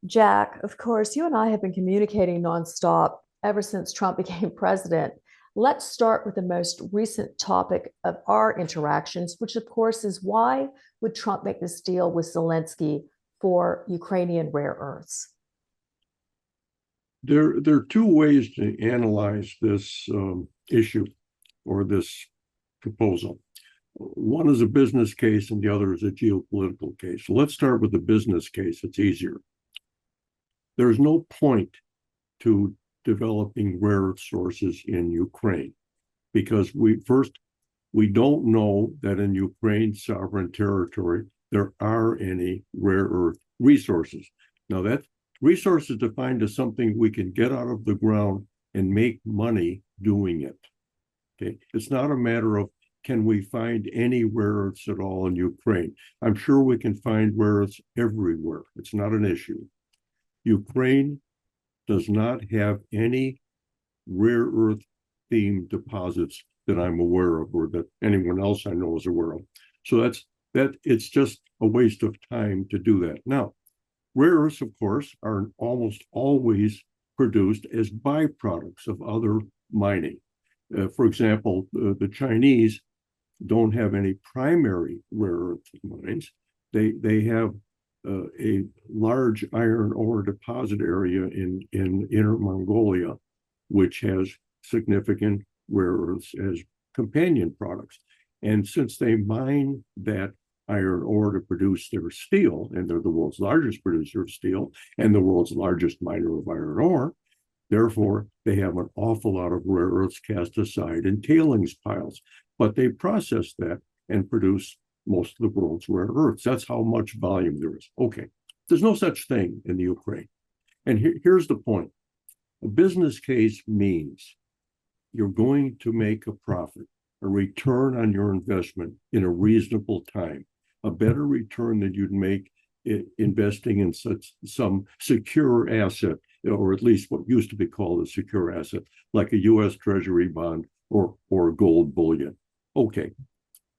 Jack, of course, you and I have been communicating nonstop ever since Trump became president. Let's start with the most recent topic of our interactions, which, of course, is why would Trump make this deal with Zelensky for Ukrainian rare earths? There are two ways to analyze this issue or this proposal. One is a business case and the other is a geopolitical case. So let's start with the business case. It's easier. There's no point to developing rare earth sources in Ukraine because we don't know that in Ukraine's sovereign territory there are any rare earth resources. Now that resources defined as something we can get out of the ground and make money doing it. Okay, it's not a matter of can we find any rare earths at all in Ukraine. I'm sure we can find rare earths everywhere. It's not an issue. Ukraine does not have any rare earth themed deposits that I'm aware of or that anyone else I know is aware of. So it's just a waste of time to do that. Now, rare earths, of course, are almost always produced as byproducts of other mining. For example, the Chinese don't have any primary rare earth mines. They have a large iron ore deposit area in Inner Mongolia, which has significant rare earths as companion products. And since they mine that iron ore to produce their steel, and they're the world's largest producer of steel and the world's largest miner of iron ore, therefore, they have an awful lot of rare earths cast aside in tailings piles. But they process that and produce most of the world's rare earths. That's how much volume there is. Okay, there's no such thing in the Ukraine. And here's the point. A business case means you're going to make a profit, a return on your investment in a reasonable time, a better return than you'd make investing in some secure asset, or at least what used to be called a secure asset, like a U.S. Treasury bond or gold bullion. Okay,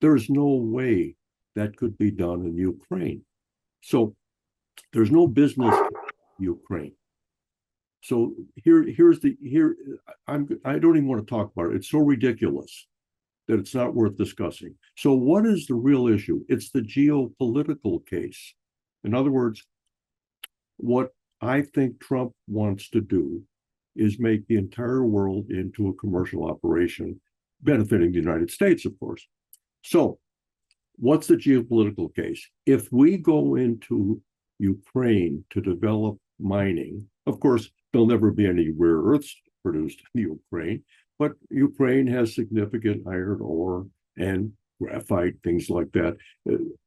there's no way that could be done in Ukraine. So there's no business in Ukraine. So I don't even want to talk about it. It's so ridiculous that it's not worth discussing. So what is the real issue? It's the geopolitical case. In other words, what I think Trump wants to do is make the entire world into a commercial operation, benefiting the United States, of course. So what's the geopolitical case? If we go into Ukraine to develop mining, of course, there'll never be any rare earths produced in Ukraine, but Ukraine has significant iron ore and graphite, things like that.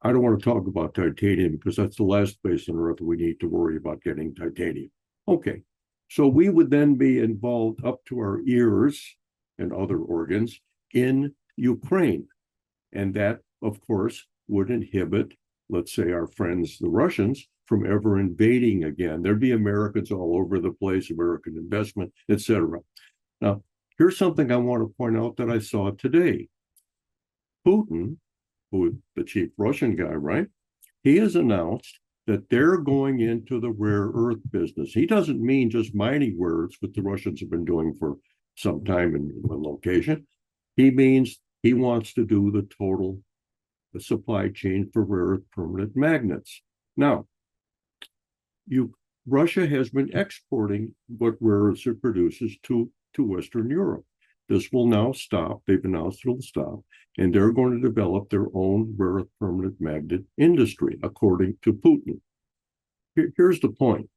I don't want to talk about titanium because that's the last place on earth we need to worry about getting titanium. Okay, so we would then be involved up to our ears and other organs in Ukraine. And that, of course, would inhibit, let's say, our friends, the Russians, from ever invading again. There'd be Americans all over the place, American investment, etc. Now, here's something I want to point out that I saw today. Putin, who is the chief Russian guy, right? He has announced that they're going into the rare earth business. He doesn't mean just mining rare earths, what the Russians have been doing for some time in one location. He means he wants to do the total supply chain for rare earth permanent magnets. Now, Russia has been exporting what rare earths it produces to Western Europe. This will now stop. They've announced it'll stop, and they're going to develop their own rare earth permanent magnet industry, according to Putin. Here's the point.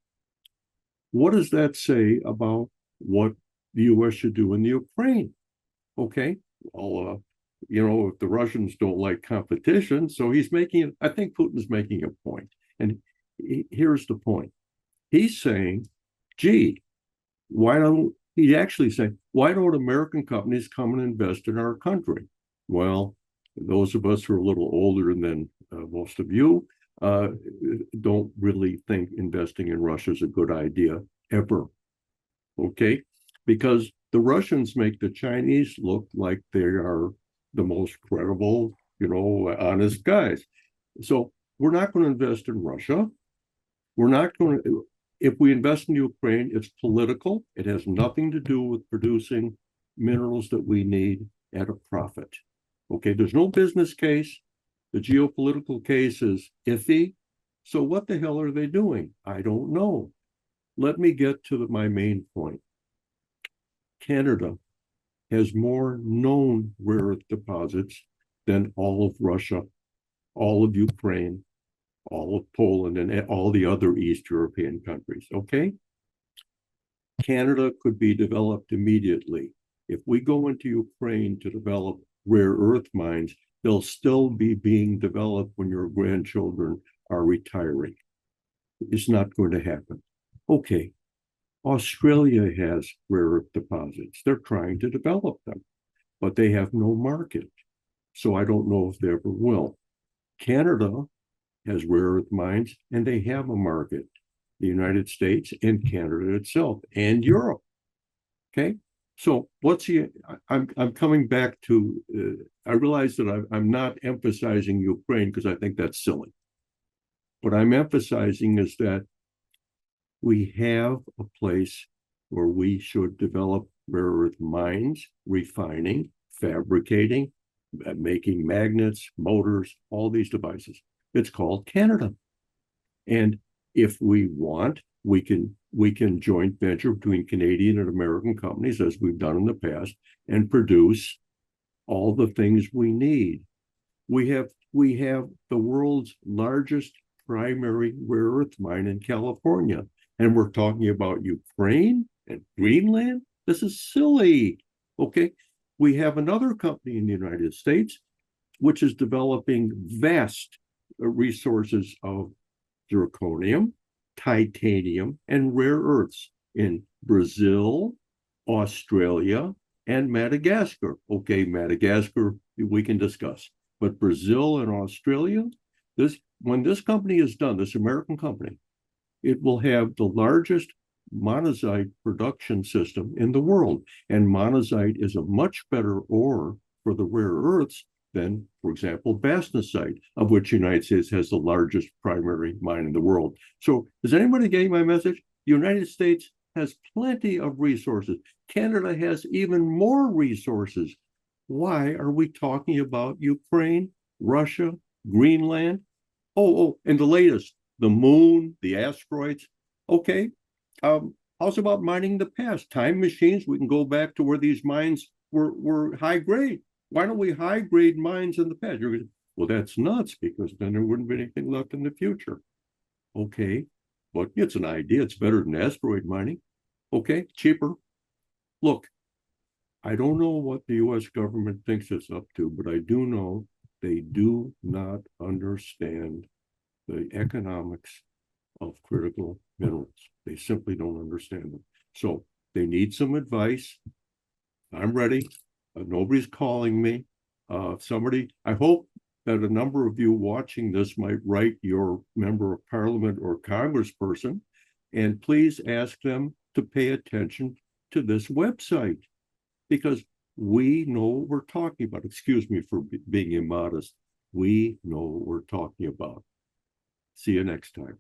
What does that say about what the U.S. should do in the Ukraine? Okay, well, if the Russians don't like competition, so I think Putin's making a point. And here's the point. He's saying, gee, why don't American companies come and invest in our country? Well, those of us who are a little older than most of you don't really think investing in Russia is a good idea ever. Okay? Because the Russians make the Chinese look like they are the most credible, honest guys. So we're not going to invest in Russia. We're not going to, if we invest in Ukraine, it's political. It has nothing to do with producing minerals that we need at a profit. Okay, there's no business case. The geopolitical case is iffy. So what the hell are they doing? I don't know. Let me get to my main point. Canada has more known rare earth deposits than all of Russia, all of Ukraine, all of Poland, and all the other East European countries. Okay? Canada could be developed immediately. If we go into Ukraine to develop rare earth mines, they'll still be being developed when your grandchildren are retiring. It's not going to happen. Okay, Australia has rare earth deposits. They're trying to develop them, but they have no market. So I don't know if they ever will. Canada has rare earth mines, and they have a market. The United States and Canada itself and Europe. Okay, so I'm coming back to. I realize that I'm not emphasizing Ukraine because I think that's silly. What I'm emphasizing is that we have a place where we should develop rare earth mines, refining, fabricating, making magnets, motors, all these devices. It's called Canada. And if we want, we can joint venture between Canadian and American companies, as we've done in the past, and produce all the things we need. We have the world's largest primary rare earth mine in California, and we're talking about Ukraine and Greenland. This is silly. Okay, we have another company in the United States which is developing vast resources of zirconium, titanium, and rare earths in Brazil, Australia, and Madagascar. Okay, Madagascar, we can discuss. But Brazil and Australia, when this company is done, this American company, it will have the largest monazite production system in the world. And monazite is a much better ore for the rare earths than, for example, bastnasite, of which the United States has the largest primary mine in the world. So is anybody getting my message? The United States has plenty of resources. Canada has even more resources. Why are we talking about Ukraine, Russia, Greenland? Oh, and the latest, the moon, the asteroids. Okay, how's about mining the past? Time machines, we can go back to where these mines were high grade. Why don't we high grade mines in the past? Well, that's nuts, because then there wouldn't be anything left in the future. Okay, but it's an idea. It's better than asteroid mining. Okay, cheaper. Look, I don't know what the U.S. government thinks it's up to, but I do know they do not understand the economics of critical minerals. They simply don't understand them. So they need some advice. I'm ready. Nobody's calling me. I hope that a number of you watching this might write your member of parliament or congressperson, and please ask them to pay attention to this website, because we know what we're talking about. Excuse me for being immodest. We know what we're talking about. See you next time.